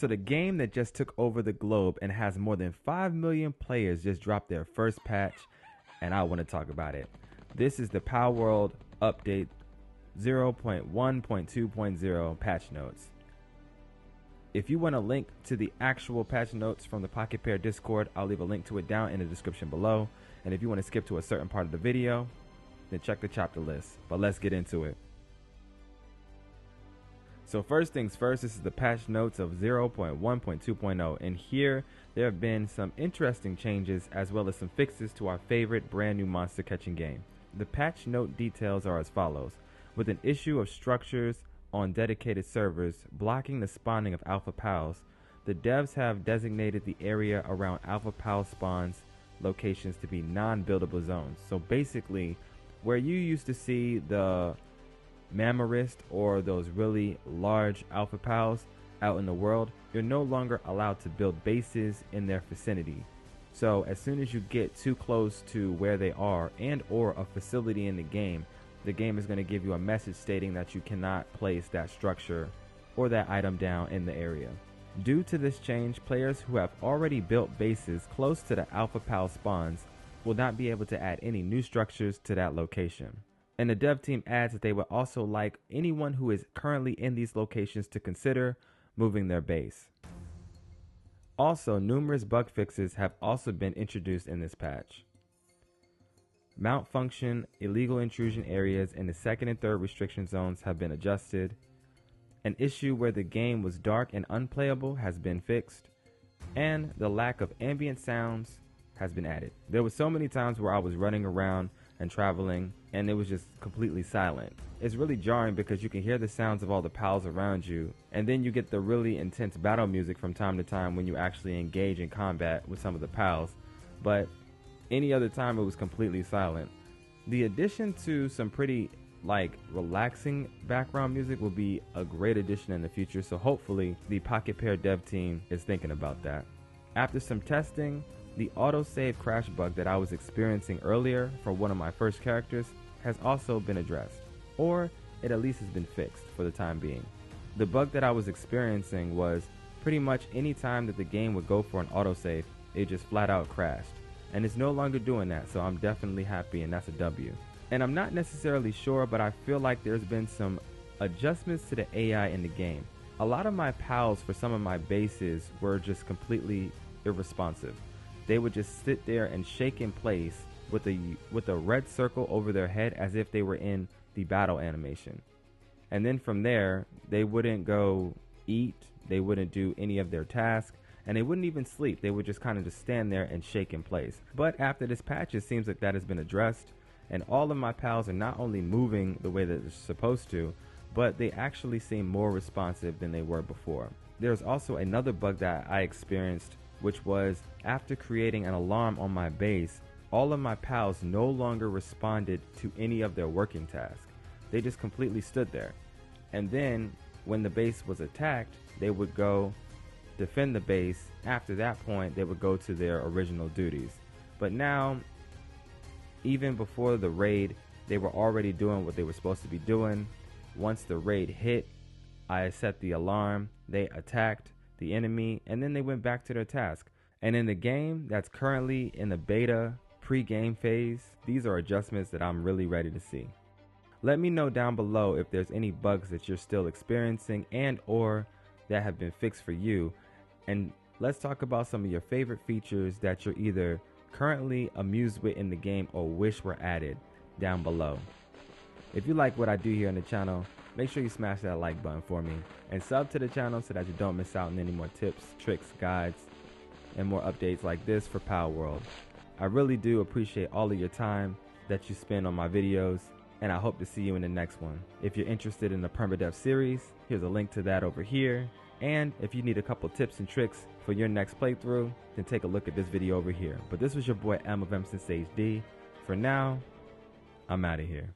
So the game that just took over the globe and has more than 5 million players just dropped their first patch, and I want to talk about it. This is the Palworld update 0.1.2.0 patch notes. If you want a link to the actual patch notes from the Pocket Pair Discord, I'll leave a link to it down in the description below. And if you want to skip to a certain part of the video, then check the chapter list. But let's get into it. So first things first, this is the patch notes of 0.1.2.0, and here there have been some interesting changes as well as some fixes to our favorite brand new monster catching game. The patch note details are as follows. With an issue of structures on dedicated servers blocking the spawning of alpha pals, the devs have designated the area around alpha pal spawns locations to be non-buildable zones. So basically, where you used to see the Mammarist or those really large alpha pals out in the world, you're no longer allowed to build bases in their vicinity. So as soon as you get too close to where they are and or a facility in the game is going to give you a message stating that you cannot place that structure or that item down in the area. Due to this change, players who have already built bases close to the alpha pal spawns will not be able to add any new structures to that location. And the dev team adds that they would also like anyone who is currently in these locations to consider moving their base. Also, numerous bug fixes have also been introduced in this patch. Malfunction, illegal intrusion areas in the second and third restriction zones have been adjusted. An issue where the game was dark and unplayable has been fixed. And the lack of ambient sounds has been added. There were so many times where I was running around and traveling and it was just completely silent. It's really jarring because you can hear the sounds of all the pals around you, and then you get the really intense battle music from time to time when you actually engage in combat with some of the pals, but any other time it was completely silent. The addition to some pretty relaxing background music will be a great addition in the future, so hopefully the Pocket Pair dev team is thinking about that. After some testing, the autosave crash bug that I was experiencing earlier for one of my first characters has also been addressed, or it at least has been fixed for the time being. The bug that I was experiencing was pretty much any time that the game would go for an autosave, it just flat out crashed, and it's no longer doing that, so I'm definitely happy, and that's a W. And I'm not necessarily sure, but I feel like there's been some adjustments to the AI in the game. A lot of my pals for some of my bases were just completely irresponsive. They would just sit there and shake in place with a red circle over their head as if they were in the battle animation. And then from there, they wouldn't go eat, they wouldn't do any of their tasks, and they wouldn't even sleep. They would just kind of just stand there and shake in place. But after this patch, it seems like that has been addressed, and all of my pals are not only moving the way that they're supposed to, but they actually seem more responsive than they were before. There's also another bug that I experienced, which was after creating an alarm on my base, all of my pals no longer responded to any of their working tasks. They just completely stood there. And then when the base was attacked, they would go defend the base. After that point, they would go to their original duties. But now, even before the raid, they were already doing what they were supposed to be doing. Once the raid hit, I set the alarm, they attacked the enemy, and then they went back to their task. And in the game that's currently in the beta pre-game phase, these are adjustments that I'm really ready to see. Let me know down below if there's any bugs that you're still experiencing and or that have been fixed for you, and let's talk about some of your favorite features that you're either currently amused with in the game or wish were added down below. If you like what I do here on the channel, make sure you smash that like button for me and sub to the channel so that you don't miss out on any more tips, tricks, guides, and more updates like this for Palworld. I really do appreciate all of your time that you spend on my videos, and I hope to see you in the next one. If you're interested in the permadeath series, here's a link to that over here. And if you need a couple tips and tricks for your next playthrough, then take a look at this video over here. But this was your boy M of M Since Sage D. For now, I'm out of here.